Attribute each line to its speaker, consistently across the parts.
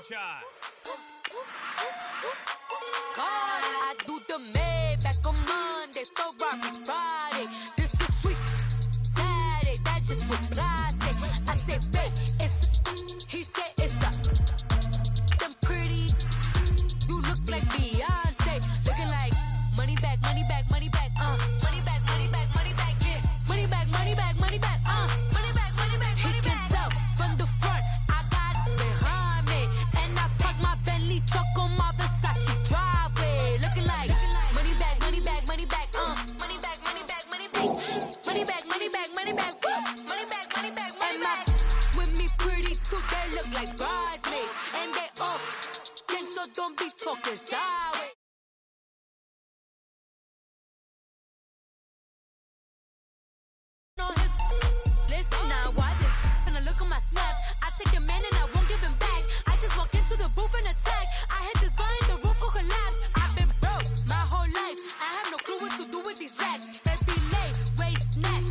Speaker 1: franchise.
Speaker 2: I do the Maybach on Monday, Ferrari Friday. This is sweet Saturday, that's just what I say. I say, babe, he said it's a. Them pretty, you look like Beyonce, looking like money back, money back, money back, money back, money back, money back, yeah, money back, money back, money back, money back, money back. He can tell from the front, I got it behind me, and I park my Bentley truck on my Versace driveway, looking like money back, money back, money back, money back, money back, money back, money back, money back, money back, money back, money back, money back. With me pretty too, they look like bridesmaids, and they all gang, so don't be talking sideways. On his list now, why this? When I look at my snap, I take a man and I won't give him back. I just walk into the booth and attack. I hit this guy in the roof will collapse. I've been broke my whole life. I have no clue what to do with these racks. Every lay, waist snatch,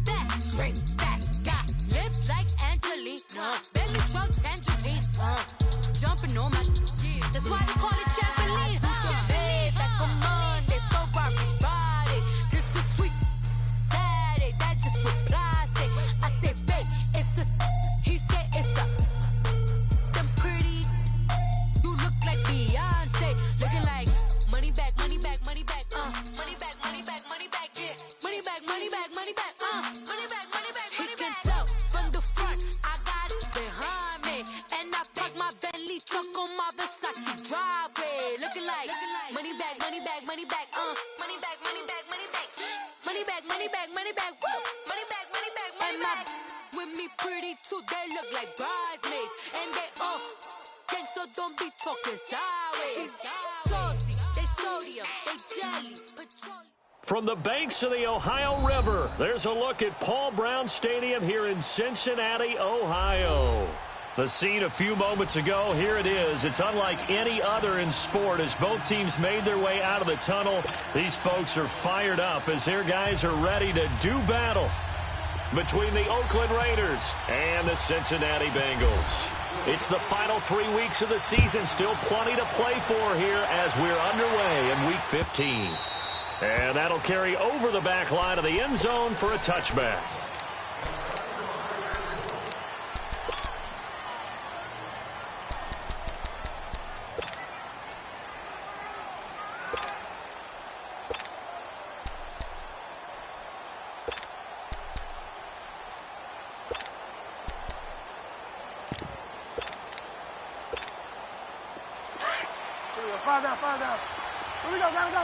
Speaker 2: back, straight back. Got lips like Angelina, belly truck tangerine, jumping on my, that's why they call it trampoline. Hey, back on Monday, Ferrari Friday. This is sweet Saturday, that's just what I say. I say, babe, it's a, he said it's a. Them pretty, you look like Beyonce, looking like money back, money back, money back, money back, money back, money back, yeah, money back, money back, money back, money back, money back. He can tell from the front, I got it behind me, and I park my Bentley truck on my Versace driveway, looking like money back, money back, money back, money back, money back, money back, money back, money back, money back, woo, money back, money back, money back. With me pretty too, they look like bridesmaids, and they all gang, so don't be talking sideways. Salty, they sodium, they jelly, petroleum.
Speaker 3: From the banks of the Ohio River, there's a look at Paul Brown Stadium here in Cincinnati, Ohio. The scene a few moments ago, here it is. It's unlike any other in sport as both teams made their way out of the tunnel. These folks are fired up as their guys are ready to do battle between the Oakland Raiders and the Cincinnati Bengals. It's the final 3 weeks of the season, still plenty to play for here as we're underway in Week 15. And that'll carry over the back line of the end zone for a touchback.
Speaker 4: Five down. Here we go, gotta go.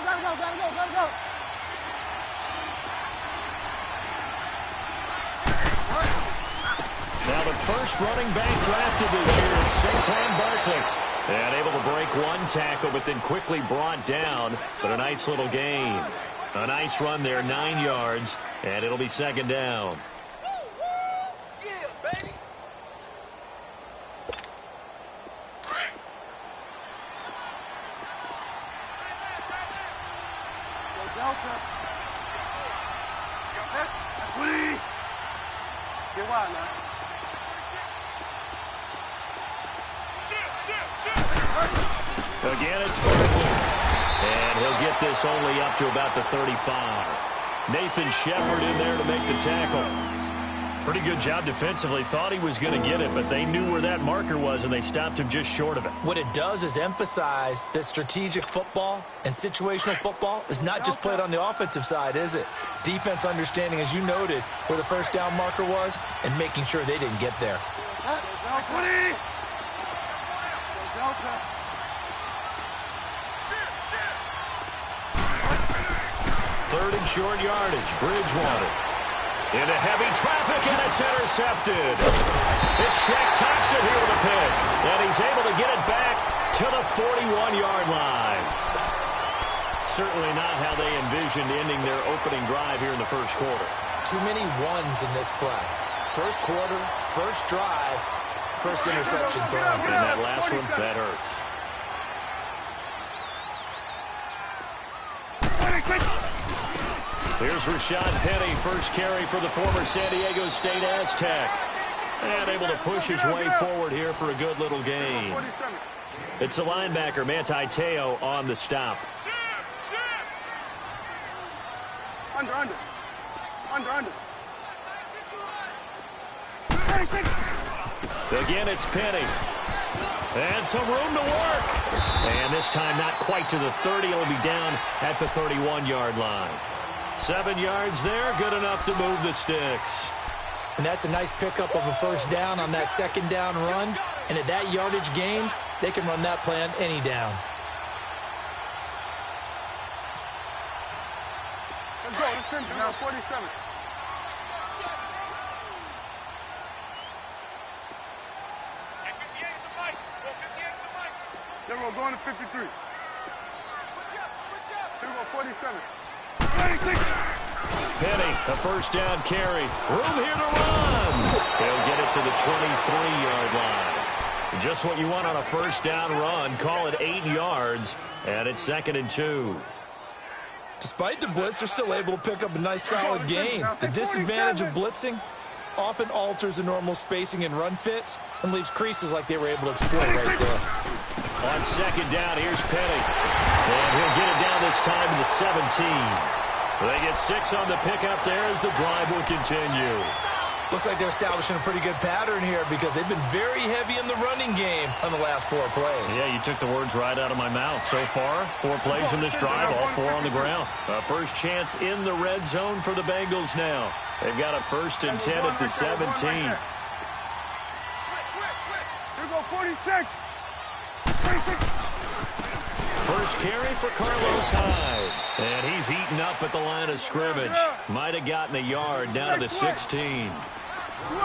Speaker 3: Now the first running back drafted this year is Saquon Barkley. And able to break one tackle, but then quickly brought down. But a nice little gain. A nice run there, 9 yards, and it'll be second down.
Speaker 4: Yeah, baby. Delta. Get wide now.
Speaker 3: Again, it's Barkley. And he'll get this only up to about the 35. Nathan Shepard in there to make the tackle. Pretty good job defensively. Thought he was going to get it, but they knew where that marker was, and they stopped him just short of it.
Speaker 5: What it does is emphasize that strategic football and situational football is not just played on the offensive side, is it? Defense understanding, as you noted, where the first down marker was and making sure they didn't get there.
Speaker 3: Third and short yardage. Bridgewater into heavy traffic, and it's intercepted. It's Shaq Thompson here with a pick, and he's able to get it back to the 41-yard line. Certainly not how they envisioned ending their opening drive here in the first quarter.
Speaker 5: Too many ones in this play. First quarter, first drive, first interception thrown.
Speaker 3: And that last one, that hurts. Here's Rashad Penny, first carry for the former San Diego State Aztec. And able to push his way forward here for a good little gain. It's the linebacker, Matigollllllll, on the stop.
Speaker 4: Under.
Speaker 3: Again, it's Penny. And some room to work. And this time not quite to the 30. It'll be down at the 31-yard line. 7 yards there, good enough to move the sticks.
Speaker 5: And that's a nice pickup of a first down on that second down run. And at that yardage gained, they can run that play on any down.
Speaker 4: Let's go. Let's finish now. 47. Then we're going to 53. Here we go, 47.
Speaker 3: Penny, a first down carry. Room here to run. He'll get it to the 23-yard line. Just what you want on a first down run. Call it 8 yards, and it's 2nd and 2.
Speaker 5: Despite the blitz, they're still able to pick up a nice solid gain. The disadvantage of blitzing often alters the normal spacing and run fits and leaves creases like they were able to exploit right there.
Speaker 3: On second down, here's Penny. And he'll get it down this time to the 17. They get 6 on the pickup there as the drive will continue.
Speaker 5: Looks like they're establishing a pretty good pattern here because they've been very heavy in the running game on the last 4 plays.
Speaker 3: Yeah, you took the words right out of my mouth. So far, 4 plays in this drive, all 4 on the ground. First chance in the red zone for the Bengals now. They've got a 1st and 10 at the 17.
Speaker 4: Here we go, 46. 46.
Speaker 3: First carry for Carlos Hyde. And he's eaten up at the line of scrimmage. Might have gotten a yard down to the 16.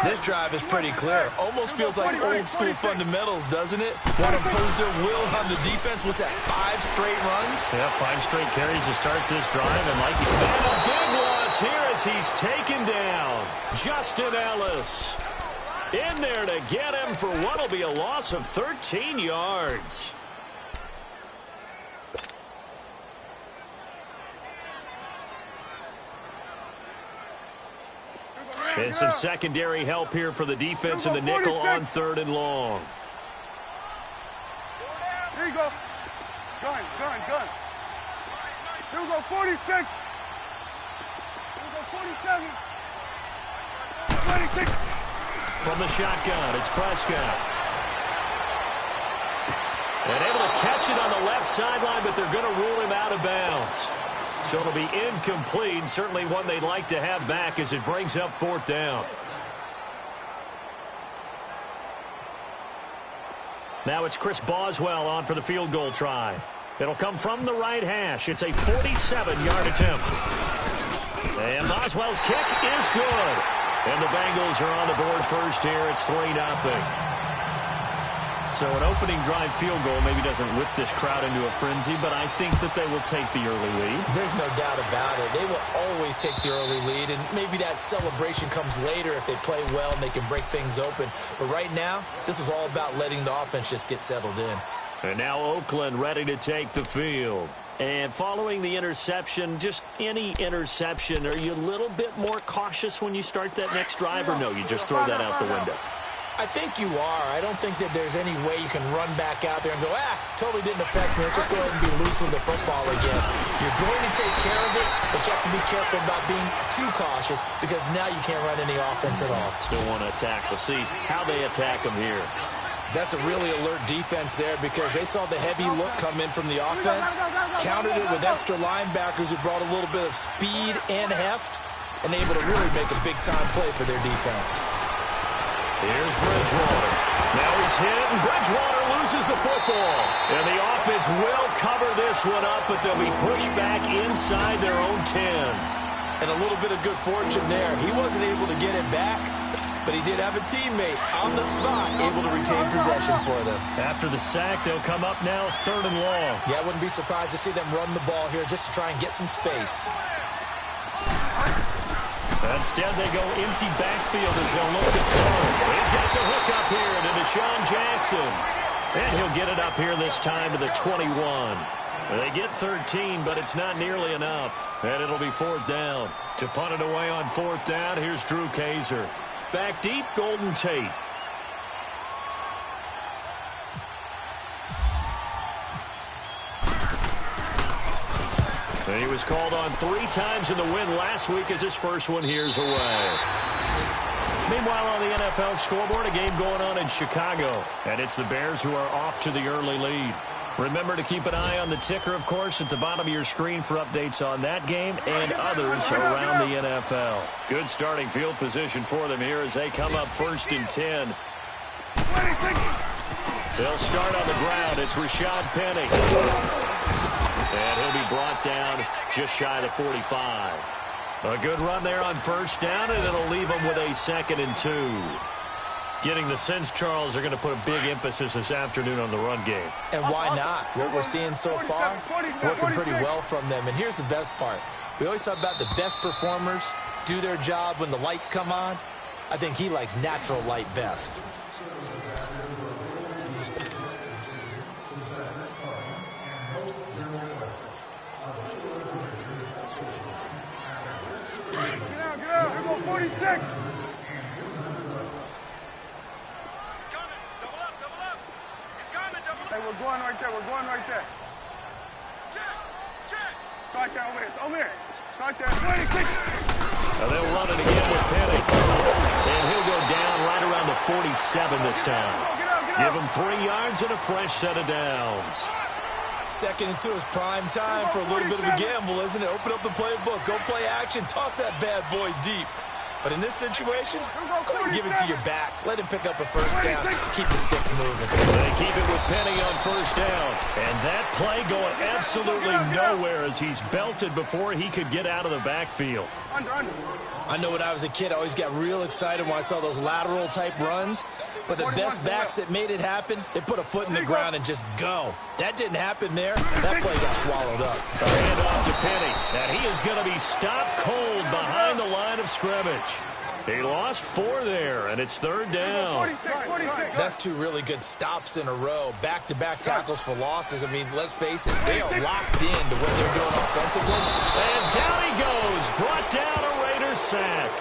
Speaker 5: This drive is pretty clear. Almost feels like old school fundamentals, doesn't it? Want to impose their will on the defense. What's that, 5 straight runs?
Speaker 3: Yeah, 5 straight carries to start this drive. And like you said, a big loss here as he's taken down. Justin Ellis in there to get him for what will be a loss of 13 yards. And some secondary help here for the defense in the nickel on 3rd and long.
Speaker 4: Here you go. Gun. Here we go, 46. Here we go, 47. 26.
Speaker 3: From the shotgun, it's Prescott. And able to catch it on the left sideline, but they're going to rule him out of bounds. So it'll be incomplete. Certainly one they'd like to have back as it brings up 4th down. Now it's Chris Boswell on for the field goal try. It'll come from the right hash. It's a 47-yard attempt. And Boswell's kick is good. And the Bengals are on the board first here. It's 3-0. So an opening drive field goal maybe doesn't whip this crowd into a frenzy, but I think that they will take the early lead.
Speaker 5: There's no doubt about it. They will always take the early lead, and maybe that celebration comes later if they play well and they can break things open. But right now, this is all about letting the offense just get settled in.
Speaker 3: And now Oakland ready to take the field. And following the interception, just any interception, are you a little bit more cautious when you start that next drive, or no, you just throw that out the window?
Speaker 5: I think you are. I don't think that there's any way you can run back out there and go, totally didn't affect me. Let's just go ahead and be loose with the football again. You're going to take care of it, but you have to be careful about being too cautious because now you can't run any offense at all.
Speaker 3: Still want to attack. We'll see how they attack them here.
Speaker 5: That's a really alert defense there because they saw the heavy look come in from the offense, countered it with extra linebackers who brought a little bit of speed and heft, and able to really make a big-time play for their defense.
Speaker 3: Here's Bridgewater. Now he's hit, and Bridgewater loses the football. And the offense will cover this one up, but they'll be pushed back inside their own 10.
Speaker 5: And a little bit of good fortune there. He wasn't able to get it back, but he did have a teammate on the spot able to retain possession for them.
Speaker 3: After the sack, they'll come up now 3rd and long.
Speaker 5: Yeah, I wouldn't be surprised to see them run the ball here just to try and get some space.
Speaker 3: Instead, they go empty backfield as they'll look to throw. He's got the hook up here to Deshaun Jackson. And he'll get it up here this time to the 21. They get 13, but it's not nearly enough. And it'll be 4th down. To punt it away on 4th down, here's Drew Kaiser. Back deep, Golden Tate. And he was called on 3 times in the win last week as his first one here's away. Meanwhile, on the NFL scoreboard, a game going on in Chicago. And it's the Bears who are off to the early lead. Remember to keep an eye on the ticker, of course, at the bottom of your screen for updates on that game and others around the NFL. Good starting field position for them here as they come up 1st and 10. They'll start on the ground. It's Rashad Penny. And he'll be brought down just shy of the 45. A good run there on 1st down, and it'll leave them with a 2nd and 2. Getting the sense, Charles, they're going to put a big emphasis this afternoon on the run game.
Speaker 5: And why not? What we're seeing so far, working pretty well from them. And here's the best part. We always talk about the best performers do their job when the lights come on. I think he likes natural light best.
Speaker 4: Get out. Here go 46. Hey, we're going right there. Check. Start that over here. Start that. 26.
Speaker 3: Now they'll run it again with Penny. And he'll go down right around the 47 this time.
Speaker 4: Get out.
Speaker 3: Give him 3 yards and a fresh set of downs.
Speaker 5: 2nd and 2 is prime time for a little bit of a gamble, isn't it? Open up the playbook. Go play action. Toss that bad boy deep. But in this situation, go ahead and give it to your back. Let him pick up a 1st down. Keep the sticks moving.
Speaker 3: They keep it with Penny on 1st down. And that play going absolutely nowhere as he's belted before he could get out of the backfield.
Speaker 4: Under.
Speaker 5: I know when I was a kid, I always got real excited when I saw those lateral type runs. But the best backs that made it happen, they put a foot in the ground and just go. That didn't happen there. That play got swallowed up.
Speaker 3: A handoff to Penny. And he is going to be stopped cold behind the line of scrimmage. He lost 4 there, and it's 3rd down.
Speaker 4: 46.
Speaker 5: That's 2 really good stops in a row. Back-to-back tackles for losses. I mean, let's face it, they are locked into what they're doing offensively.
Speaker 3: And down he goes. Brought down a Raiders sack.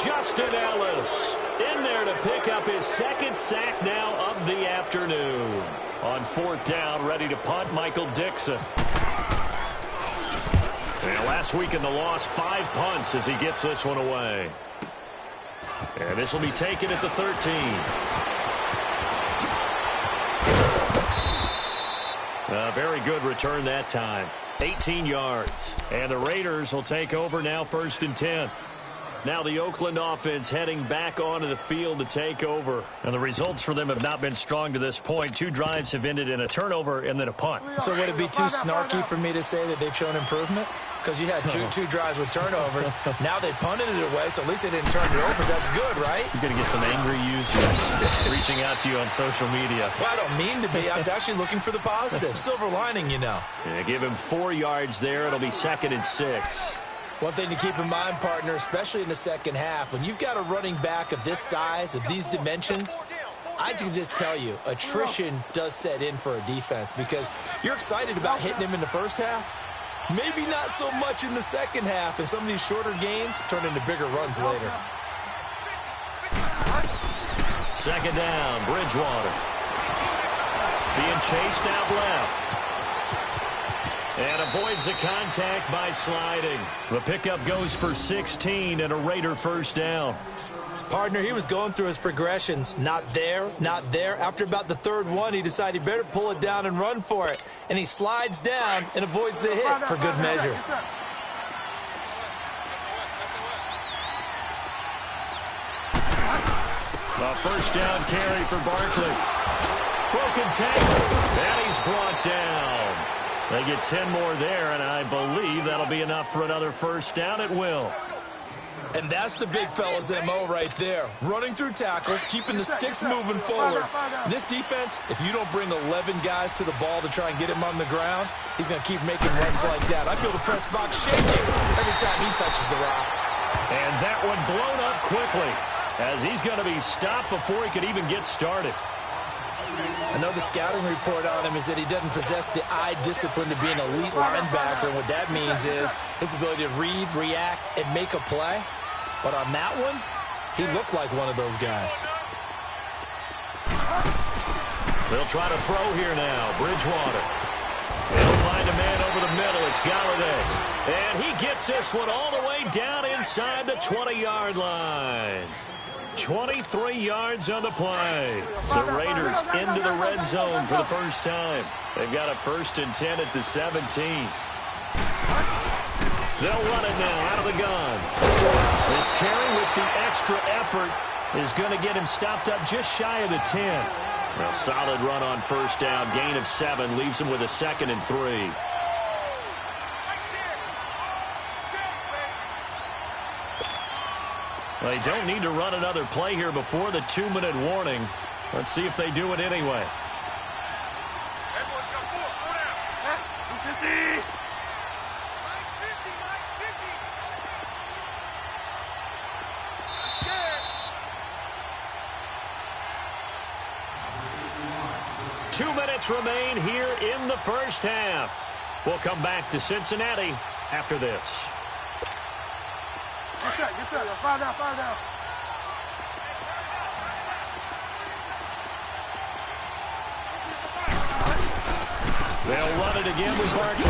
Speaker 3: Justin Ellis in there to pick up his 2nd sack now of the afternoon. On 4th down, ready to punt, Michael Dixon. And last week in the loss, 5 punts as he gets this one away. And this will be taken at the 13. A very good return that time. 18 yards. And the Raiders will take over now 1st and 10. Now the Oakland offense heading back onto the field to take over. And the results for them have not been strong to this point. 2 drives have ended in a turnover and then a punt.
Speaker 5: So would it be too snarky for me to say that they've shown improvement? Because you had two drives with turnovers. Now they punted it away, so at least they didn't turn it over. That's good, right?
Speaker 3: You're going to get some angry users reaching out to you on social media.
Speaker 5: Well, I don't mean to be. I was actually looking for the positive. Silver lining, you know.
Speaker 3: Yeah, give him 4 yards there. It'll be 2nd and 6.
Speaker 5: One thing to keep in mind, partner, especially in the second half, when you've got a running back of this size, of these dimensions, I can just tell you, attrition does set in for a defense because you're excited about hitting him in the first half. Maybe not so much in the second half, and some of these shorter gains turn into bigger runs later.
Speaker 3: 2nd down, Bridgewater. Being chased out left. And avoids the contact by sliding. The pickup goes for 16 and a Raider 1st down.
Speaker 5: Partner, he was going through his progressions. Not there, not there. After about the 3rd one, he decided he better pull it down and run for it. And he slides down and avoids the hit for good measure.
Speaker 3: A 1st down carry for Barkley. Broken tackle. And he's brought down. They get 10 more there, and I believe that'll be enough for another 1st down at will.
Speaker 5: And that's the big fella's MO right there. Running through tackles, keeping the sticks moving forward. In this defense, if you don't bring 11 guys to the ball to try and get him on the ground, he's going to keep making runs like that. I feel the press box shaking every time he touches the rock.
Speaker 3: And that one blown up quickly as he's going to be stopped before he could even get started.
Speaker 5: I know the scouting report on him is that he doesn't possess the eye discipline to be an elite linebacker. And what that means is his ability to read, react, and make a play. But on that one, He looked like one of those guys.
Speaker 3: They'll try to throw here now. Bridgewater. He'll find a man over the middle. It's Golladay. And he gets this one all the way down inside the 20-yard line. 23 yards on the play. The Raiders into the red zone for the first time. They've got a 1st and 10 at the 17. They'll run it now out of the gun. This carry with the extra effort is going to get him stopped up just shy of the 10. A solid run on 1st down. Gain of 7 leaves him with a 2nd and 3. They don't need to run another play here before the 2-minute warning. Let's see if they do it anyway. Two minutes remain here in the first half. We'll come back to Cincinnati after this.
Speaker 4: Get set. Fire down.
Speaker 3: They'll run it again with Barkley.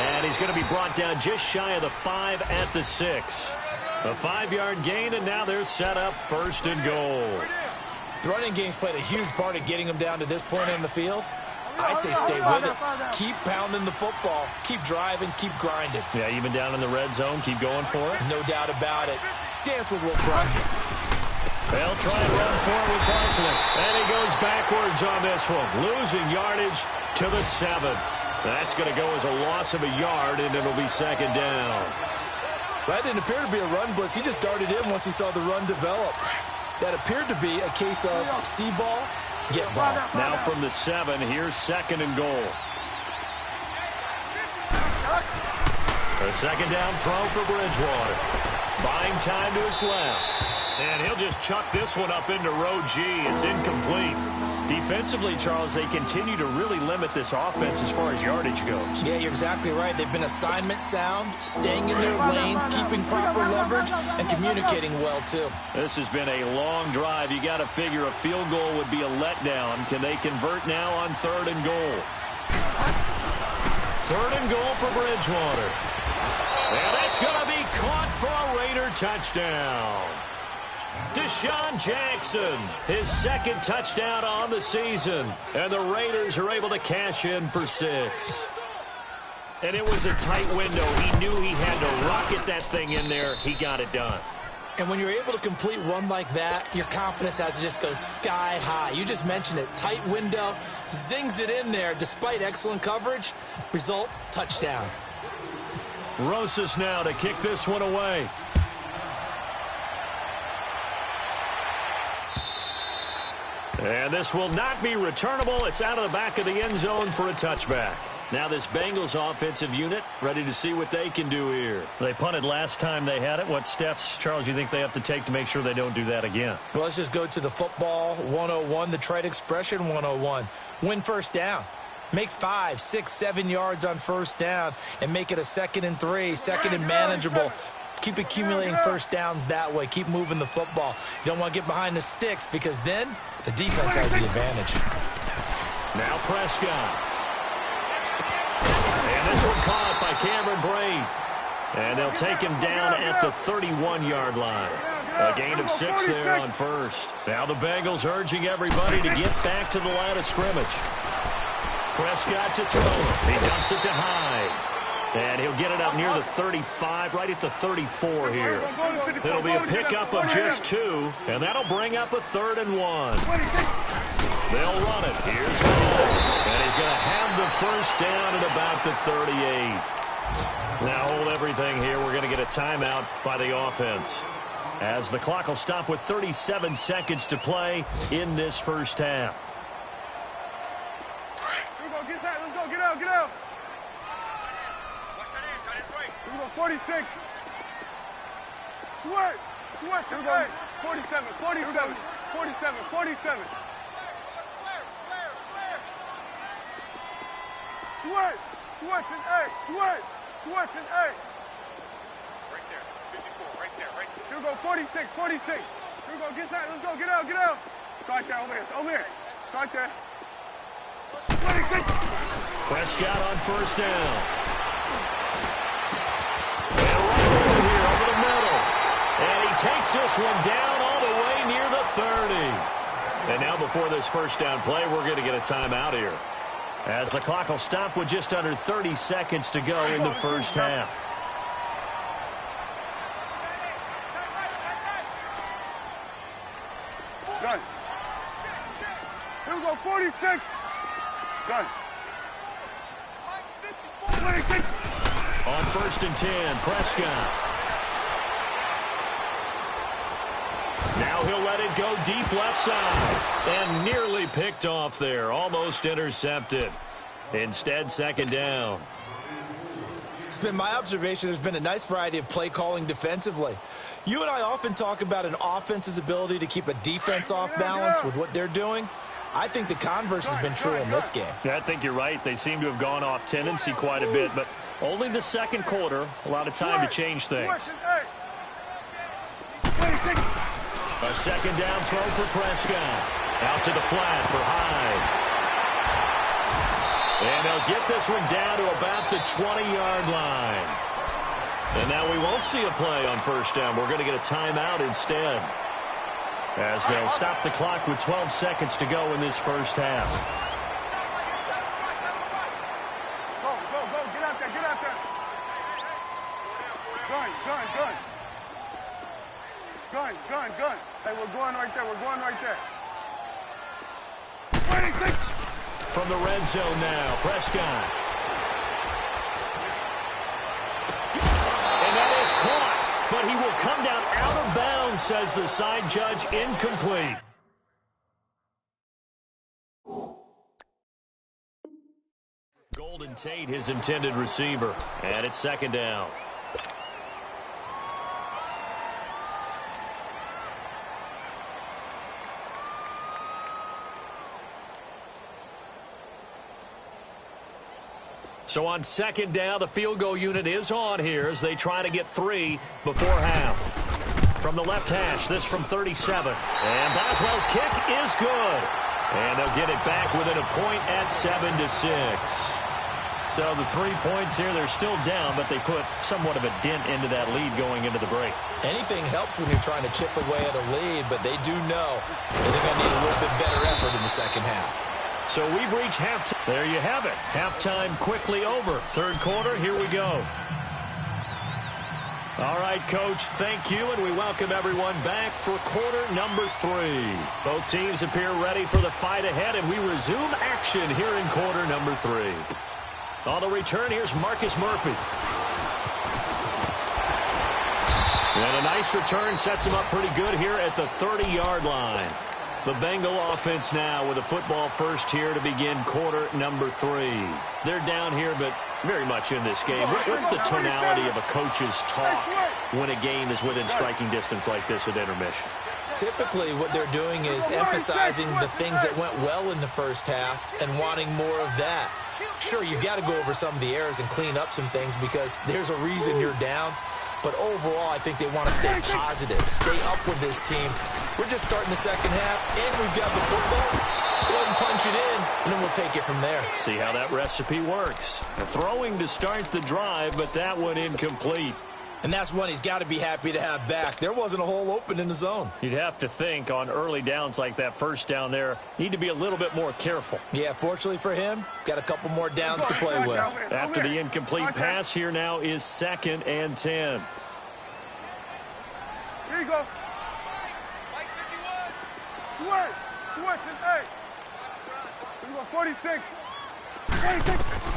Speaker 3: And he's going to be brought down just shy of the 5 at the 6. A 5-yard gain, and now they're set up 1st and goal.
Speaker 5: The running game's played a huge part in getting them down to this point on the field. I say stay with it. Keep pounding the football. Keep driving. Keep grinding.
Speaker 3: Yeah, even down in the red zone, keep going for it.
Speaker 5: No doubt about it. Dance with what brought you.
Speaker 3: They'll try and run forward with Barkley. And he goes backwards on this one. Losing yardage to the 7. That's going to go as a loss of a yard, and it'll be 2nd down.
Speaker 5: That didn't appear to be a run blitz. He just darted in once he saw the run develop. That appeared to be a case of see ball, get ball.
Speaker 3: Now from the 7, here's 2nd and goal. A 2nd down throw for Bridgewater. Buying time to his left. And he'll just chuck this one up into row G. It's incomplete. Defensively, Charles, they continue to really limit this offense as far as yardage goes.
Speaker 5: Yeah, you're exactly right. They've been assignment sound, staying in their lanes, keeping proper leverage, and communicating well, too.
Speaker 3: This has been a long drive. You got to figure a field goal would be a letdown. Can they convert now on 3rd and goal? 3rd and goal for Bridgewater. And that's going to be caught for a Raider touchdown. Deshaun Jackson, his 2nd touchdown on the season. And the Raiders are able to cash in for 6. And it was a tight window. He knew he had to rocket that thing in there. He got it done.
Speaker 5: And when you're able to complete one like that, your confidence has to just go sky high. You just mentioned it. Tight window, zings it in there despite excellent coverage. Result, touchdown.
Speaker 3: Rosas now to kick this one away. And this will not be returnable. It's out of the back of the end zone for a touchback. Now this Bengals offensive unit ready to see what they can do here. They punted last time they had it. What steps, Charles, you think they have to take to make sure they don't do that again?
Speaker 5: Well, let's just go to the football 101, the trite expression 101. Win 1st down. Make 5, 6, 7 yards on 1st down and make it a 2nd and 3, 2nd and manageable. Keep accumulating 1st downs that way. Keep moving the football. You don't want to get behind the sticks because then the defense has the advantage.
Speaker 3: Now Prescott. And this one caught by Cameron Brate. And they'll take him down at the 31-yard line. A gain of 6 there on 1st. Now the Bengals urging everybody to get back to the line of scrimmage. Prescott to throw. He dumps it to Hyde. And he'll get it up near the 35, right at the 34 here. It'll be a pickup of just 2, and that'll bring up a 3rd and 1. They'll run it. Here's Hall. And he's going to have the 1st down at about the 38. Now hold everything here. We're going to get a timeout by the offense, as the clock will stop with 37 seconds to play in this first half.
Speaker 4: Let's go, get out. 46. Switch. Here we go. 47. Switch and A. Right there. 54. Right there. Here we go. 46, 46. Here we go, get that, let's go, get out, get out. Start there, over here, start there. 26.
Speaker 3: Prescott on first down. And right over here, over the middle. And he takes this one down all the way near the 30. And now before this first down play, we're going to get a timeout here, as the clock will stop with just under 30 seconds to go in the first half.
Speaker 4: Done. Here we go, 46. Done. 26.
Speaker 3: On first and 10, Prescott. Now he'll let it go deep left side. And nearly picked off there. Almost intercepted. Instead, second down.
Speaker 5: It's been my observation there's been a nice variety of play calling defensively. You and I often talk about an offense's ability to keep a defense off balance with what they're doing. I think the converse has been true in this game.
Speaker 3: Yeah, I think you're right. They seem to have gone off tendency quite a bit, but only the second quarter, a lot of time to change things. A second down throw for Prescott. Out to the flat for Hyde. And they'll get this one down to about the 20-yard line. And now we won't see a play on first down. We're going to get a timeout instead, as they'll stop the clock with 12 seconds to go in this first half.
Speaker 4: Go, get out there, get out there. Gun. Hey, we're going right there. 26.
Speaker 3: From the red zone now, Prescott. And that is caught, but he will come down out of bounds, says the side judge, incomplete. Golden Tate, his intended receiver, and it's second down. So on second down, the field goal unit is on here as they try to get 3 before half. From the left hash, this from 37. And Boswell's kick is good. And they'll get it back within a point at 7-6. So the 3 points here, they're still down, but they put somewhat of a dent into that lead going into the break.
Speaker 5: Anything helps when you're trying to chip away at a lead, but they do know they're going to need a little bit better effort in the second half.
Speaker 3: So we've reached halftime. There you have it. Halftime quickly over. Third quarter, here we go. All right, Coach, thank you, and we welcome everyone back for quarter number 3. Both teams appear ready for the fight ahead, and we resume action here in quarter number 3. On the return, here's Marcus Murphy. And a nice return sets him up pretty good here at the 30-yard line. The Bengal offense now with a football first here to begin quarter number 3. They're down here, but very much in this game. What's the tonality of a coach's talk when a game is within striking distance like this at intermission?
Speaker 5: Typically, what they're doing is emphasizing the things that went well in the first half and wanting more of that. Sure, you've got to go over some of the errors and clean up some things because there's a reason you're down. But overall, I think they want to stay positive, stay up with this team. We're just starting the second half, and we've got the football. Let's go ahead and punch it in, and then we'll take it from there.
Speaker 3: See how that recipe works. Throwing to start the drive, but that one incomplete.
Speaker 5: And that's one he's got to be happy to have back. There wasn't a hole open in the zone.
Speaker 3: You'd have to think on early downs like that first down there, need to be a little bit more careful.
Speaker 5: Yeah, fortunately for him, got a couple more downs to play with.
Speaker 3: After the incomplete pass, here now is 2nd and 10.
Speaker 4: Here you go. Switch, and hey. Here you go, 46. 46.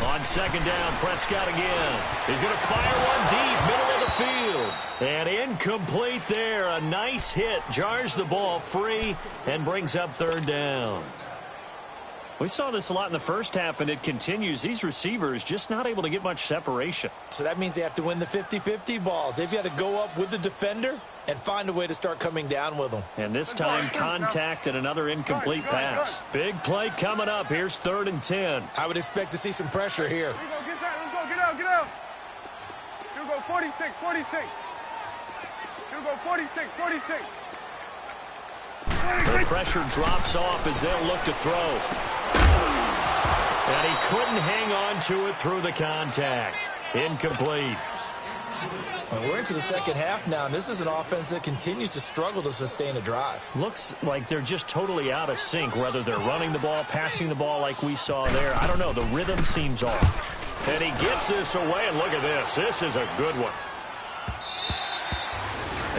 Speaker 3: On second down, Prescott again. He's going to fire one deep, middle of the field. And incomplete there. A nice hit. Jars the ball free and brings up third down. We saw this a lot in the first half, and it continues. These receivers just not able to get much separation.
Speaker 5: So that means they have to win the 50-50 balls. They've got to go up with the defender and find a way to start coming down with them.
Speaker 3: And this time, contact and another incomplete pass. Big play coming up. Here's 3rd and 10.
Speaker 5: I would expect to see some pressure here.
Speaker 4: Here you go, get that, let's go, get out. Here we go, 46. Here we go, 46, 46.
Speaker 3: The pressure drops off as they'll look to throw. And he couldn't hang on to it through the contact. Incomplete.
Speaker 5: Well, we're into the second half now, and this is an offense that continues to struggle to sustain a drive.
Speaker 3: Looks like they're just totally out of sync, whether they're running the ball, passing the ball like we saw there. I don't know. The rhythm seems off. And he gets this away, and look at this. This is a good one.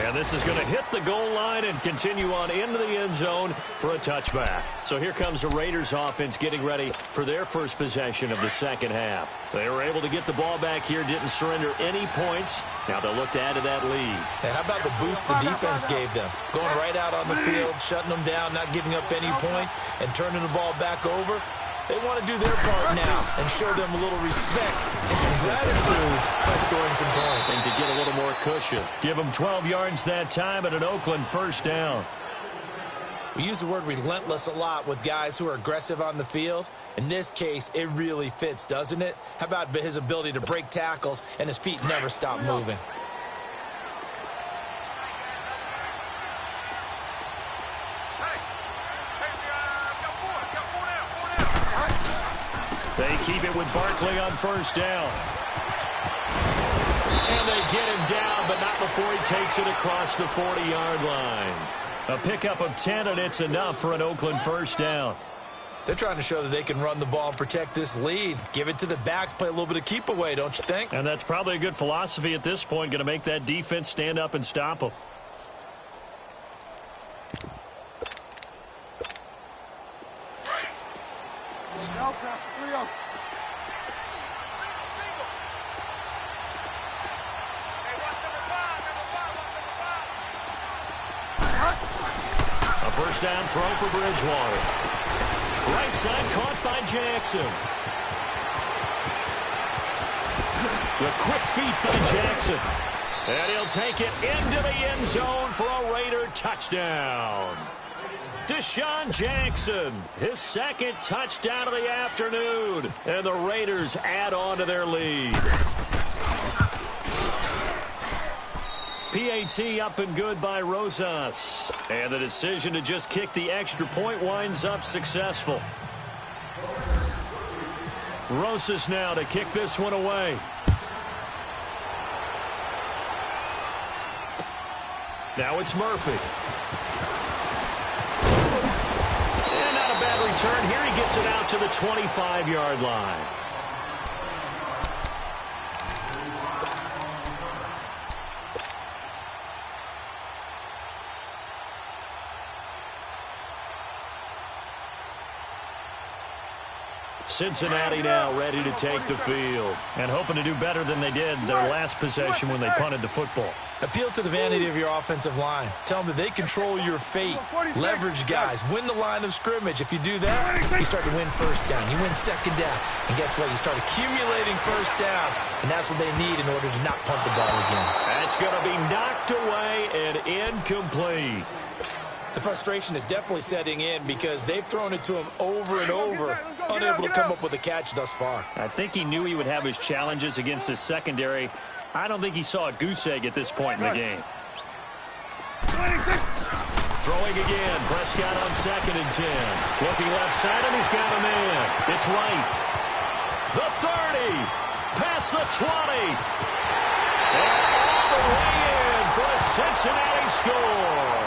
Speaker 3: And this is going to hit the goal line and continue on into the end zone for a touchback. So here comes the Raiders offense getting ready for their first possession of the second half. They were able to get the ball back here, didn't surrender any points. Now they'll look to add to that lead.
Speaker 5: Hey, how about the boost the defense gave them? Going right out on the field, shutting them down, not giving up any points, and turning the ball back over. They want to do their part now and show them a little respect and some gratitude by scoring some points.
Speaker 3: And to get a little more cushion. Give them 12 yards that time and an Oakland first down.
Speaker 5: We use the word relentless a lot with guys who are aggressive on the field. In this case, it really fits, doesn't it? How about his ability to break tackles and his feet never stop moving?
Speaker 3: They keep it with Barkley on first down. And they get him down, but not before he takes it across the 40-yard line. A pickup of 10, and it's enough for an Oakland first down.
Speaker 5: They're trying to show that they can run the ball and protect this lead. Give it to the backs, play a little bit of keep away, don't you think?
Speaker 3: And that's probably a good philosophy at this point, going to make that defense stand up and stop them. A first down throw for Bridgewater. Right side caught by Jackson. The quick feet by Jackson. And he'll take it into the end zone for a Raider touchdown. Deshaun Jackson, his second touchdown of the afternoon. And the Raiders add on to their lead. PAT up and good by Rosas. And the decision to just kick the extra point winds up successful. Rosas now to kick this one away. Now it's Murphy. And not a bad return. Here he gets it out to the 25-yard line. Cincinnati now ready to take the field and hoping to do better than they did their last possession when they punted the football.
Speaker 5: Appeal to the vanity of your offensive line. Tell them that they control your fate. Leverage guys. Win the line of scrimmage. If you do that, you start to win first down. You win second down. And guess what? You start accumulating first downs. And that's what they need in order to not punt the ball again.
Speaker 3: That's going to be knocked away and incomplete.
Speaker 5: The frustration is definitely setting in because they've thrown it to him over and over, unable to come up with a catch thus far.
Speaker 3: I think he knew he would have his challenges against his secondary. I don't think he saw a goose egg at this point in the game. Throwing again. Prescott on 2nd and 10. Looking left side, and he's got a man. It's right. The 30. Past the 20. And all the way in for a Cincinnati score.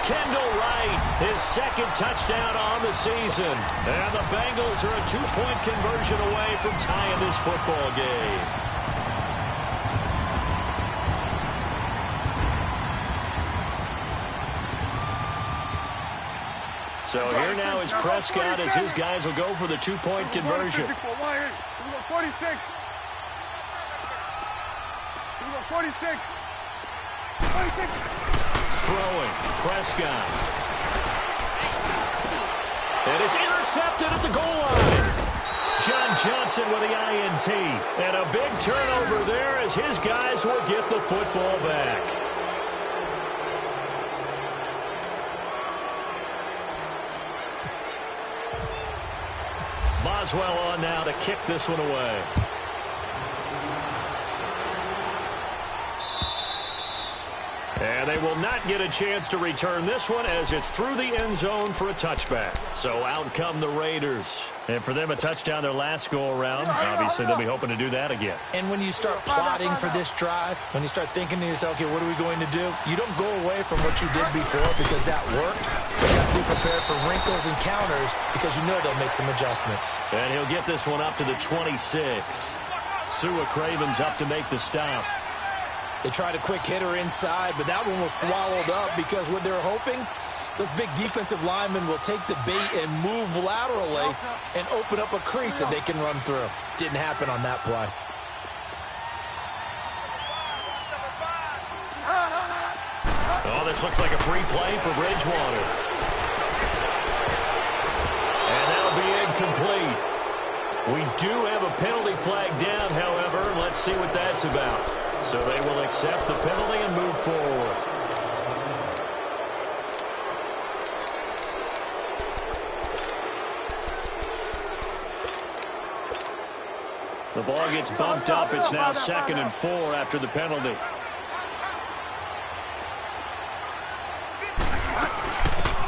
Speaker 3: Kendall Wright, his second touchdown on the season. And the Bengals are a 2-point conversion away from tying this football game. So here now is Prescott as his guys will go for the 2-point conversion.
Speaker 4: 46. 46.
Speaker 3: Throwing, Prescott. And it's intercepted at the goal line. John Johnson with the INT. And a big turnover there as his guys will get the football back. Boswell on now to kick this one away. And they will not get a chance to return this one as it's through the end zone for a touchback. So out come the Raiders. And for them, a touchdown their last go-around. Obviously, they'll be hoping to do that again.
Speaker 5: And when you start plotting for this drive, when you start thinking to yourself, okay, what are we going to do? You don't go away from what you did before because that worked. But you have to be prepared for wrinkles and counters because you know they'll make some adjustments.
Speaker 3: And he'll get this one up to the 26. Sua Craven's up to make the stop.
Speaker 5: They tried a quick hitter inside, but that one was swallowed up because what they're hoping, those big defensive linemen will take the bait and move laterally and open up a crease that they can run through. Didn't happen on that play.
Speaker 3: Oh, this looks like a free play for Bridgewater. And that'll be incomplete. We do have a penalty flag down, however. Let's see what that's about. So they will accept the penalty and move forward. The ball gets bumped up. It's now 2nd and 4 after the penalty.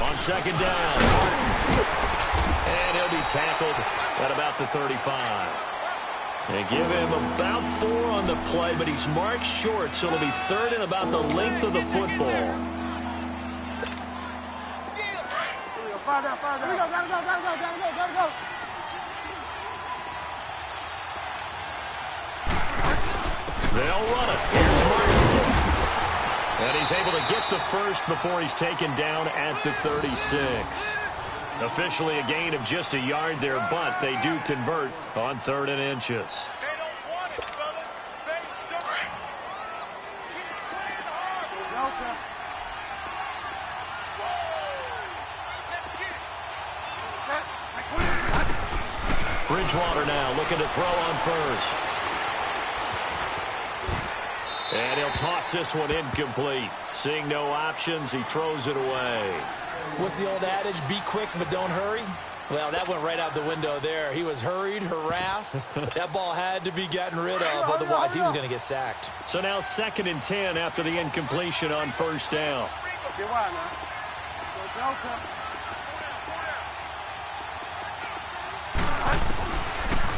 Speaker 3: On 2nd down. And he'll be tackled at about the 35. They give him about 4 on the play, but he's marked short, so it'll be 3rd and about the length of the football.
Speaker 4: Go.
Speaker 3: They'll run it. Here's Martin. And he's able to get the first before he's taken down at the 36. Officially a gain of just a yard there, but they do convert on 3rd and inches.
Speaker 4: They don't want it, fellas. They don't. Keep playing hard. Let's get it.
Speaker 3: Bridgewater now looking to throw on first. And he'll toss this one incomplete. Seeing no options, he throws it away.
Speaker 5: What's the old adage? Be quick, but don't hurry. Well, that went right out the window there. He was hurried, harassed. That ball had to be gotten rid of, otherwise he was going to get sacked.
Speaker 3: So now 2nd and 10 after the incompletion on 1st down.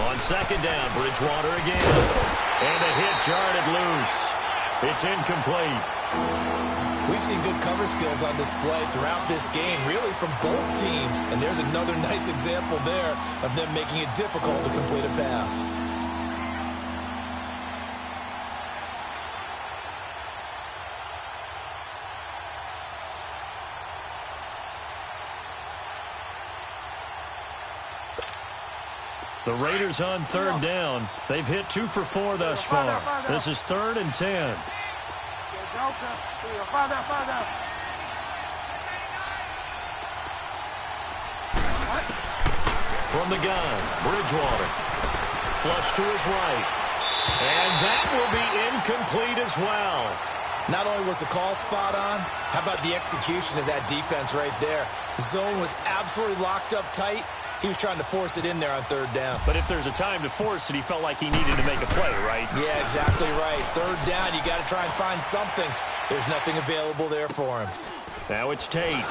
Speaker 3: On 2nd down, Bridgewater again. And a hit jarred it loose. It's incomplete.
Speaker 5: We've seen good cover skills on display throughout this game, really from both teams. And there's another nice example there of them making it difficult to complete a pass.
Speaker 3: The Raiders on 3rd down. They've hit 2 for 4 thus far. This is 3rd and 10. From the gun, Bridgewater. Flush to his right. And that will be incomplete as well.
Speaker 5: Not only was the call spot on, how about the execution of that defense right there? The zone was absolutely locked up tight. He was trying to force it in there on 3rd down.
Speaker 3: But if there's a time to force it, he felt like he needed to make a play, right?
Speaker 5: Yeah, exactly right. 3rd down, you got to try and find something. There's nothing available there for him.
Speaker 3: Now it's Tate. A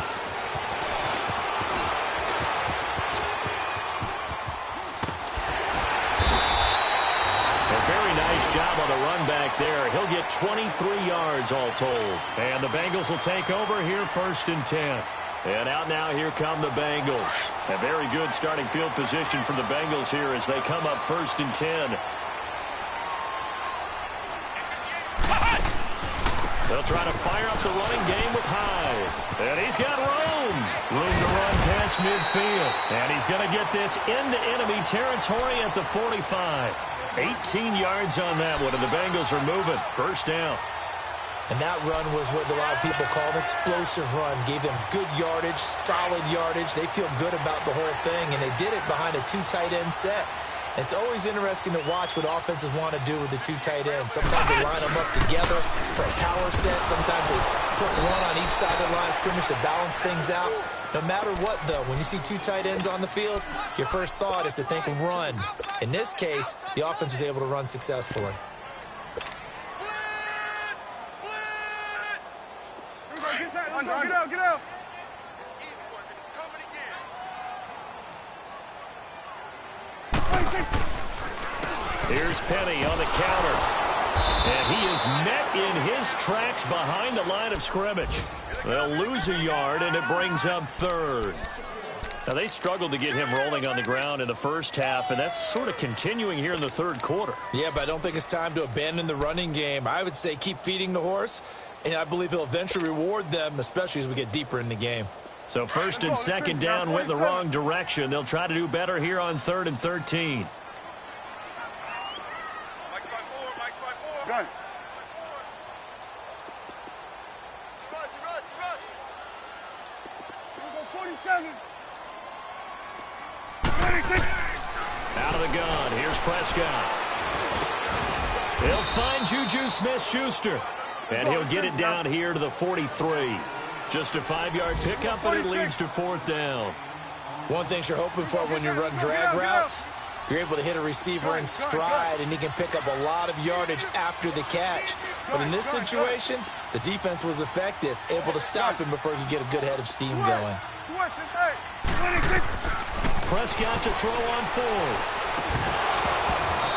Speaker 3: very nice job on the run back there. He'll get 23 yards all told. And the Bengals will take over here 1st and 10. And out now, here come the Bengals. A very good starting field position for the Bengals here as they come up 1st and 10. They'll try to fire up the running game with Hyde. And he's got room. Room to run past midfield. And he's going to get this into enemy territory at the 45. 18 yards on that one, and the Bengals are moving. 1st down.
Speaker 5: And that run was what a lot of people call an explosive run. Gave them good yardage, solid yardage. They feel good about the whole thing, and they did it behind a 2 tight end set. It's always interesting to watch what offenses want to do with the 2 tight ends. Sometimes they line them up together for a power set. Sometimes they put one on each side of the line of scrimmage to balance things out. No matter what, though, when you see 2 tight ends on the field, your first thought is to think run. In this case, the offense was able to run successfully.
Speaker 4: Under. Get out, get out.
Speaker 3: Here's Penny on the counter. And he is met in his tracks behind the line of scrimmage. They'll lose a yard, and it brings up third. Now, they struggled to get him rolling on the ground in the first half, and that's sort of continuing here in the third quarter.
Speaker 5: Yeah, but I don't think it's time to abandon the running game. I would say keep feeding the horse, and I believe he'll eventually reward them, especially as we get deeper in the game.
Speaker 3: So first and second down went the wrong direction. They'll try to do better here on 3rd and 13.
Speaker 4: Gun.
Speaker 3: Out of the gun. Here's Prescott. He'll find Juju Smith-Schuster. And he'll get it down here to the 43. Just a 5-yard pickup, and it leads to 4th down.
Speaker 5: One thing you're hoping for when you run drag routes, you're able to hit a receiver in stride, and he can pick up a lot of yardage after the catch. But in this situation, the defense was effective, able to stop him before he could get a good head of steam going.
Speaker 3: Prescott to throw on 4th.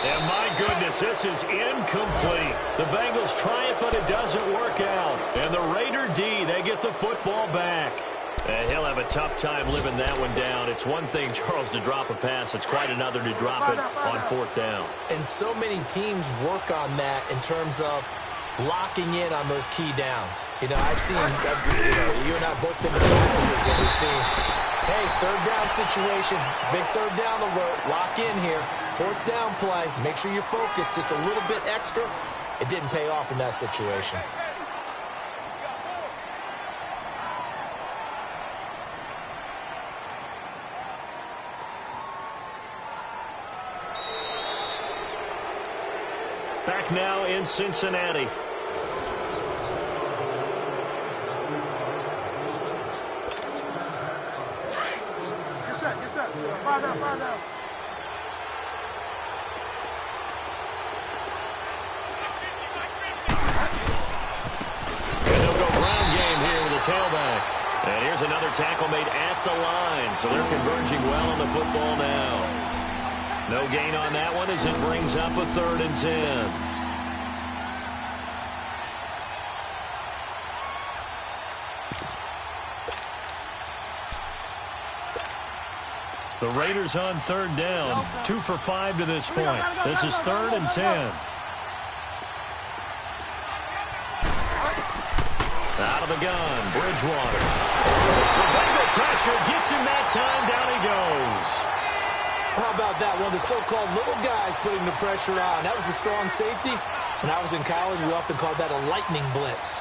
Speaker 3: And my goodness, this is incomplete. The Bengals try it, but it doesn't work out. And the Raider D, they get the football back. And he'll have a tough time living that one down. It's one thing, Charles, to drop a pass. It's quite another to drop it on 4th down.
Speaker 5: And so many teams work on that in terms of locking in on those key downs. You know, I've seen, you and I both been to practices where we've seen, hey, 3rd down situation, big 3rd down alert, lock in here, 4th down play, make sure you're focused just a little bit extra. It didn't pay off in that situation.
Speaker 3: Back now in Cincinnati.
Speaker 4: Get set, get set. 5 down, 5 down.
Speaker 3: And they'll go ground game here with a tailback. And here's another tackle made at the line. So they're converging well on the football now. No gain on that one as it brings up a 3rd and 10. The Raiders on 3rd down. 2 for 5 to this point. This is 3rd and 10. Out of the gun, Bridgewater. The Bengal pressure gets him that time. Down he goes.
Speaker 5: How about that? One of the so-called little guys putting the pressure on. That was a strong safety. When I was in college, we often called that a lightning blitz.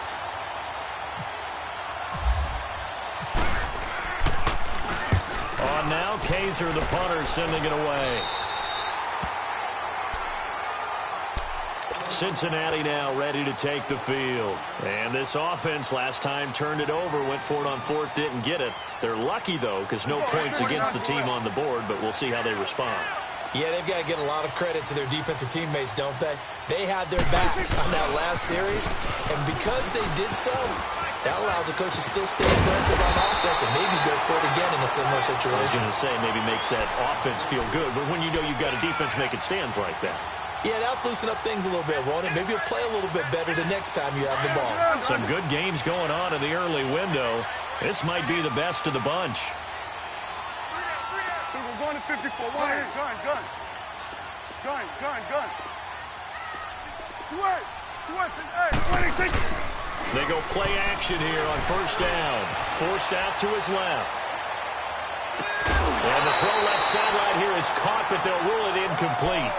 Speaker 3: On now, Kaiser, the punter, sending it away. Cincinnati now ready to take the field. And this offense last time turned it over, went for it on 4th, didn't get it. They're lucky, though, because no points against the team on the board, but we'll see how they respond.
Speaker 5: Yeah, they've got to get a lot of credit to their defensive teammates, don't they? They had their backs on that last series, and because they did so, that allows the coach to still stay aggressive on offense and maybe go for it again in a similar situation.
Speaker 3: I was going to say maybe makes that offense feel good, but when you know you've got a defense making stands like that.
Speaker 5: Yeah, that'll loosen up things a little bit, won't it? Maybe you'll play a little bit better the next time you have the ball.
Speaker 3: Some good games going on in the early window. This might be the best of the bunch.
Speaker 4: We're going to 54. Gun, gun. Gun, gun, gun. Sweat. Hey, 26.
Speaker 3: They go play action here on 1st down. Forced out to his left. And the throw left sideline here is caught, but they'll rule it incomplete.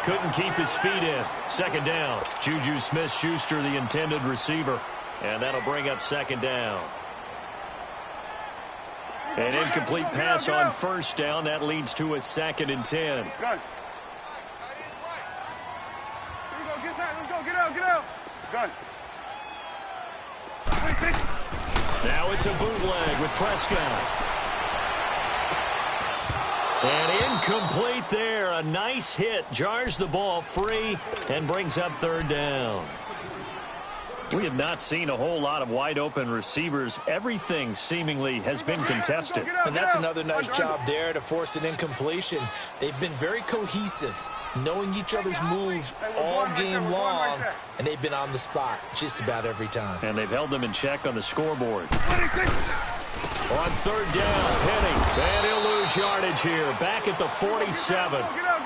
Speaker 3: Couldn't keep his feet in. 2nd down. Juju Smith-Schuster, the intended receiver. And that'll bring up 2nd down. An incomplete pass on 1st down. That leads to a 2nd and 10.
Speaker 4: Gun. Let's go. Get out. Gun.
Speaker 3: Now it's a bootleg with Prescott. And incomplete there. A nice hit. Jars the ball free and brings up 3rd down. We have not seen a whole lot of wide-open receivers. Everything seemingly has been contested.
Speaker 5: And that's another nice job there to force an incompletion. They've been very cohesive, knowing each other's moves all game long, and they've been on the spot just about every time.
Speaker 3: And they've held them in check on the scoreboard. On third down, Penny, and he'll lose yardage here, back at the 47.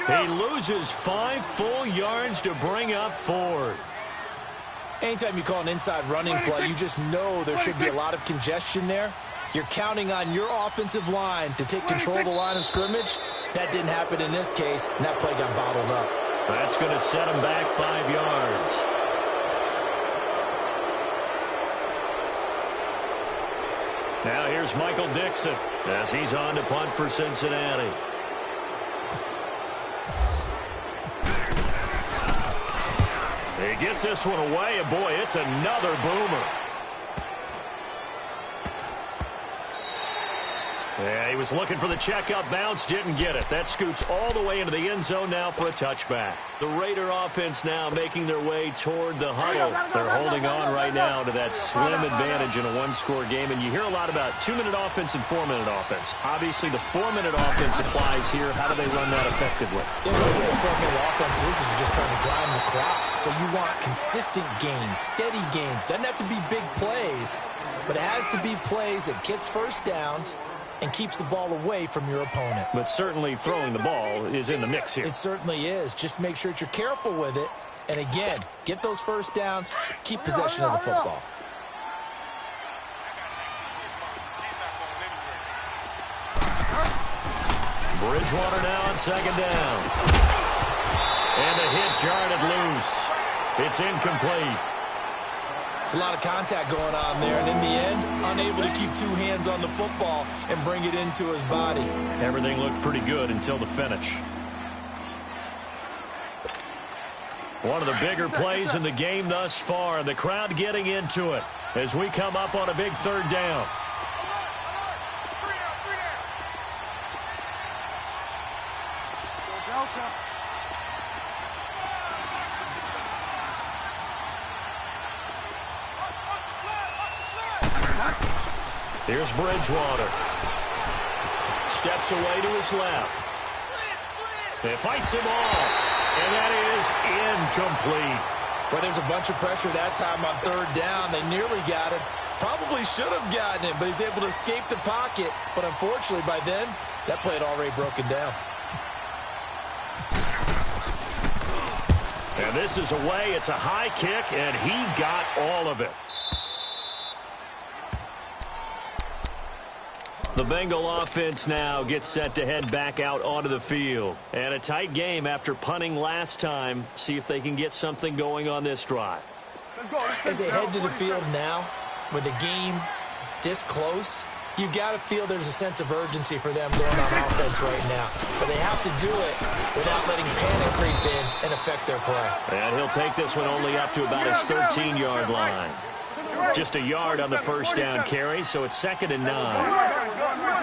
Speaker 3: He loses 5 full yards to bring up fourth.
Speaker 5: Anytime you call an inside running play, you just know there should be a lot of congestion there. You're counting on your offensive line to take control of the line of scrimmage. That didn't happen in this case, and that play got bottled up.
Speaker 3: That's going to set him back 5 yards. Now here's Michael Dixon as he's on to punt for Cincinnati. He gets this one away, and boy, it's another boomer. Yeah, he was looking for the checkup bounce, didn't get it. That scoots all the way into the end zone now for a touchback. The Raider offense now making their way toward the huddle. They're holding on right now to that slim advantage in a one-score game, and you hear a lot about 2-minute offense and 4-minute offense. Obviously, the 4-minute offense applies here. How do they run that effectively?
Speaker 5: Yeah, what the 4-minute offense is you're just trying to grind the clock. So you want consistent gains, steady gains. Doesn't have to be big plays, but it has to be plays that gets first downs and keeps the ball away from your opponent.
Speaker 3: But certainly throwing the ball is in the mix here.
Speaker 5: It certainly is. Just make sure that you're careful with it. And again, get those first downs, keep possession of the football.
Speaker 3: Bridgewater now on second down. And a hit jarred loose. It's incomplete.
Speaker 5: It's a lot of contact going on there, and in the end, unable to keep 2 hands on the football and bring it into his body.
Speaker 3: Everything looked pretty good until the finish. One of the bigger plays in the game thus far, and the crowd getting into it as we come up on a big third down. Here's Bridgewater. Steps away to his left. It fights him off. And that is incomplete.
Speaker 5: Well, there's a bunch of pressure that time on third down. They nearly got it. Probably should have gotten it, but he's able to escape the pocket. But unfortunately, by then, that play had already broken down.
Speaker 3: And this is away. It's a high kick, and he got all of it. The Bengal offense now gets set to head back out onto the field. And a tight game after punting last time. See if they can get something going on this drive.
Speaker 5: As they head to the field now, with the game this close, you've got to feel there's a sense of urgency for them going on offense right now. But they have to do it without letting panic creep in and affect their play.
Speaker 3: And he'll take this one only up to about his 13-yard line. Just a yard on the first down carry, so it's 2nd and 9.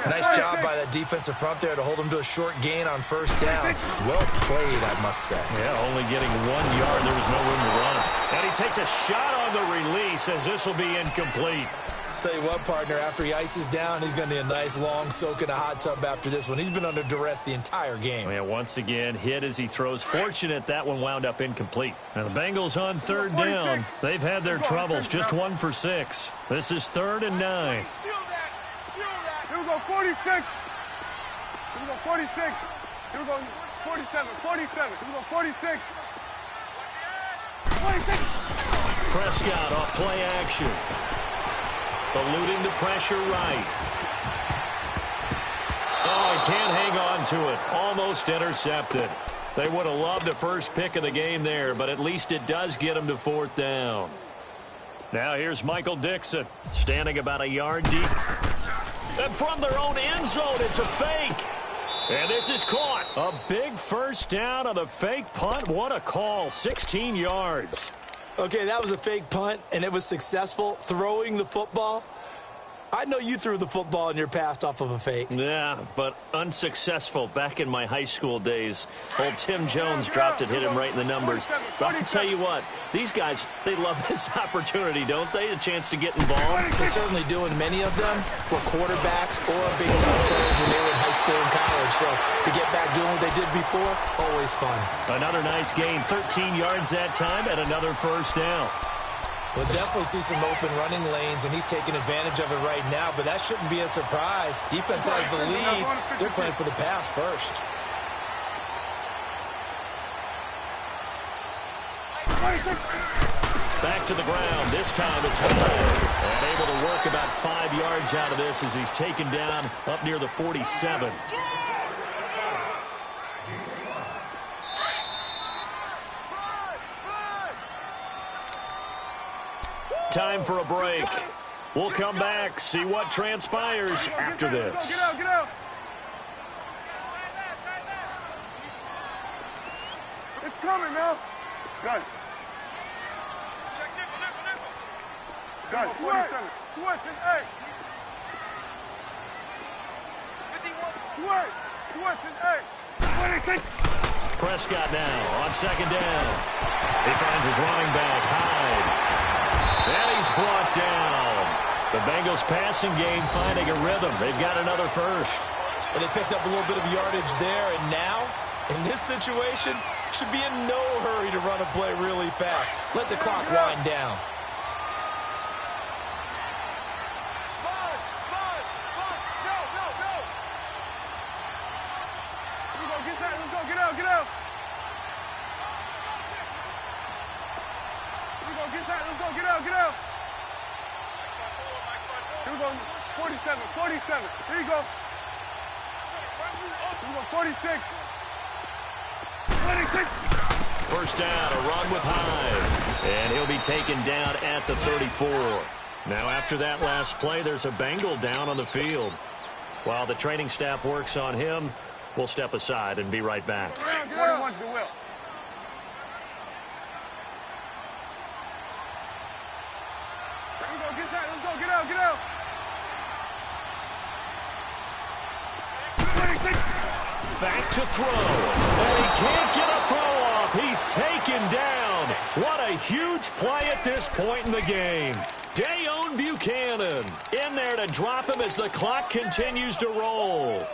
Speaker 5: Nice job by that defensive front there to hold him to a short gain on first down. Well played, I must say.
Speaker 3: Yeah, only getting 1 yard. There was no room to run. And he takes a shot on the release as this will be incomplete.
Speaker 5: Tell you what, partner, after he ices down, he's going to need a nice long soak in a hot tub after this one. He's been under duress the entire game.
Speaker 3: Yeah, once again, hit as he throws. Fortunate that one wound up incomplete. Now the Bengals on third down. They've had their troubles, just 1 for 6. This is 3rd and 9.
Speaker 4: Here we go, 46. Here we go, 46. Here we go, 47, 47. Here we go, 46. 46.
Speaker 3: Prescott off play action. Eluding the pressure right. Oh, he can't hang on to it. Almost intercepted. They would have loved the first pick of the game there, but at least it does get them to 4th down. Now here's Michael Dixon, standing about a yard deep. And from their own end zone, it's a fake. And this is caught. A big first down on the fake punt. What a call. 16 yards.
Speaker 5: Okay, that was a fake punt, and it was successful throwing the football. I know you threw the football in your past off of a fake.
Speaker 3: Yeah, but unsuccessful back in my high school days. Old Tim Jones dropped it, hit him right in the numbers. But I'll tell you what, these guys, they love this opportunity, don't they? A chance to get involved.
Speaker 5: They certainly do, and many of them were quarterbacks or big-time players when they were in high school and college. So to get back doing what they did before, always fun.
Speaker 3: Another nice gain, 13 yards that time, and another first down.
Speaker 5: We'll definitely see some open running lanes, and he's taking advantage of it right now, but that shouldn't be a surprise. Defense has the lead. They're playing for the pass first.
Speaker 3: Back to the ground. This time it's high. And able to work about 5 yards out of this as he's taken down up near the 47. Time for a break. We'll come back, see what transpires after this.
Speaker 4: Get out, get out. It's coming now. Good. Good. Switch and eight. Switch and eight.
Speaker 3: Prescott now on second down. He finds his running back, Hyde. And he's brought down. The Bengals passing game finding a rhythm. They've got another first.
Speaker 5: And they picked up a little bit of yardage there, and now, in this situation, should be in no hurry to run a play really fast. Let the clock wind down.
Speaker 4: Get out. Get out. Here we go, 47. Here you go. Here we go, 46. 26.
Speaker 3: First down, a run with Hyde. And he'll be taken down at the 34. Now after that last play, there's a Bengal down on the field. While the training staff works on him, we'll step aside and be right back.
Speaker 4: 41's the will. Get out.
Speaker 3: Back to throw. And he can't get a throw off. He's taken down. What a huge play at this point in the game. Dayon Buchanan in there to drop him as the clock continues to roll.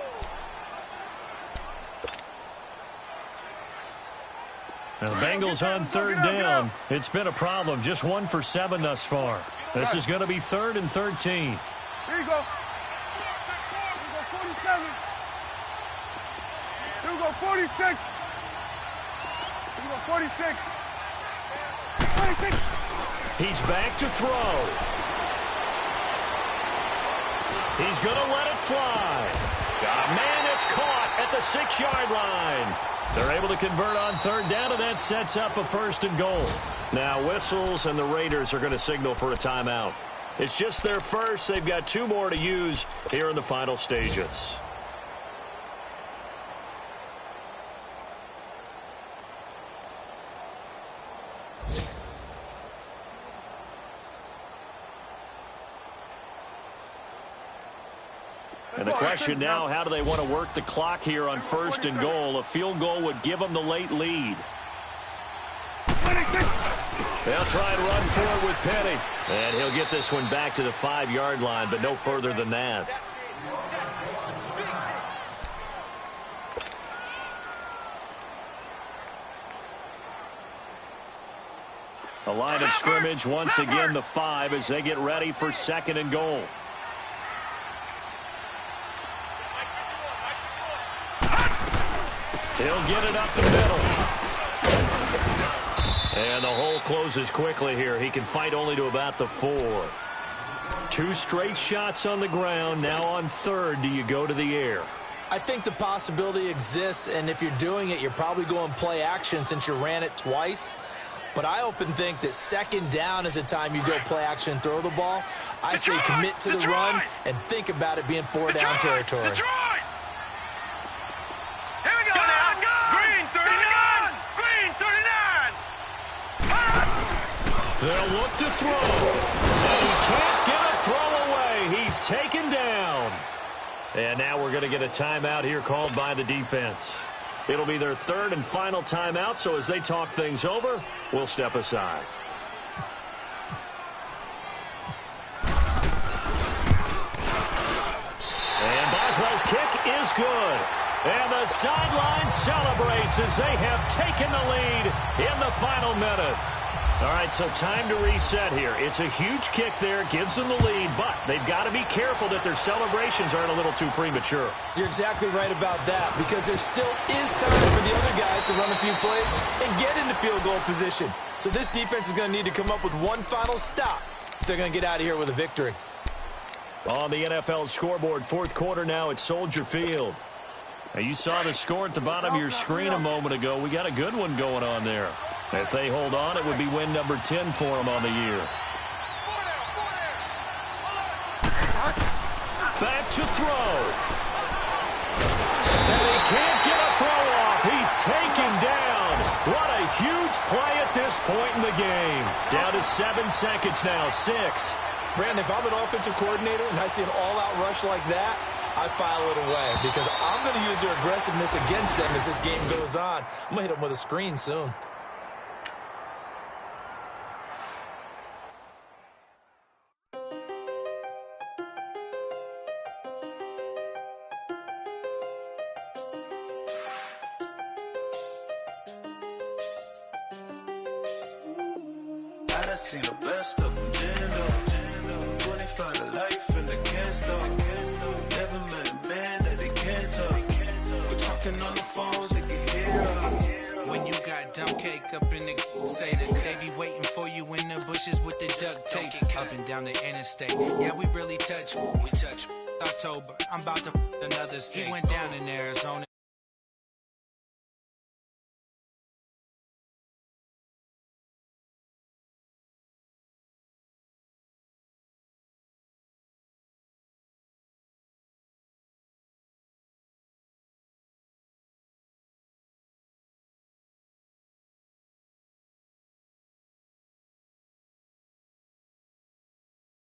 Speaker 3: Now, the Bengals on third down. It's been a problem. Just 1 for 7 thus far. This is going to be 3rd and 13.
Speaker 4: Here you go. 47. Here we go, 46. Here we go, 46. 26.
Speaker 3: He's back to throw. He's going to let it fly. Got a man that's caught at the 6-yard line. They're able to convert on third down, and that sets up a 1st and goal. Now whistles, and the Raiders are going to signal for a timeout. It's just their first. They've got 2 more to use here in the final stages. And the question now, how do they want to work the clock here on 1st and goal? A field goal would give them the late lead. They'll try and run forward with Penny. And he'll get this one back to the 5-yard line, but no further than that. A line of scrimmage once again, the 5, as they get ready for 2nd and goal. He'll get it up the middle. And the hole closes quickly here. He can fight only to about the 4. 2 straight shots on the ground. Now on 3rd, do you go to the air?
Speaker 5: I think the possibility exists, and if you're doing it, you're probably going play action since you ran it twice. But I often think that 2nd down is a time you go play action and throw the ball. I say commit to the run and think about it being 4-down territory. They'll look to throw. And he can't get a throw away. He
Speaker 3: he's taken down. And now we're going to get a timeout here called by the defense. It'll be their third and final timeout, so as they talk things over, we'll step aside. And Boswell's kick is good. And the sideline celebrates as they have taken the lead in the final minute. All right, so time to reset here. It's a huge kick there, gives them the lead, but they've got to be careful that their celebrations aren't a little too premature.
Speaker 5: You're exactly right about that, because there still is time for the other guys to run a few plays and get into field goal position. So this defense is going to need to come up with one final stop if they're going to get out of here with a victory.
Speaker 3: On the NFL scoreboard, fourth quarter now at Soldier Field. Now, you saw the score at the bottom of your screen a moment ago. We got a good one going on there. If they hold on, it would be win number 10 for them on the year. Back to throw. And he can't get a throw off. He's taken down. What a huge play at this point in the game. Down to 7 seconds now, 6.
Speaker 5: Brandon, if I'm an offensive coordinator and I see an all-out rush like that, I file it away because I'm going to use their aggressiveness against them as this game goes on. I'm going to hit them with a screen soon.
Speaker 1: I seen the best of them, Jando. 25 to life and they can't stop. Never met a man that they can't talk. We're talking on the phones, they can hear us.
Speaker 6: When you got dumb cake up in the say that they be waiting for you in the bushes with the duct tape up and down the interstate. Yeah, we really touch. We touch. October, I'm about to another state. He went down in Arizona.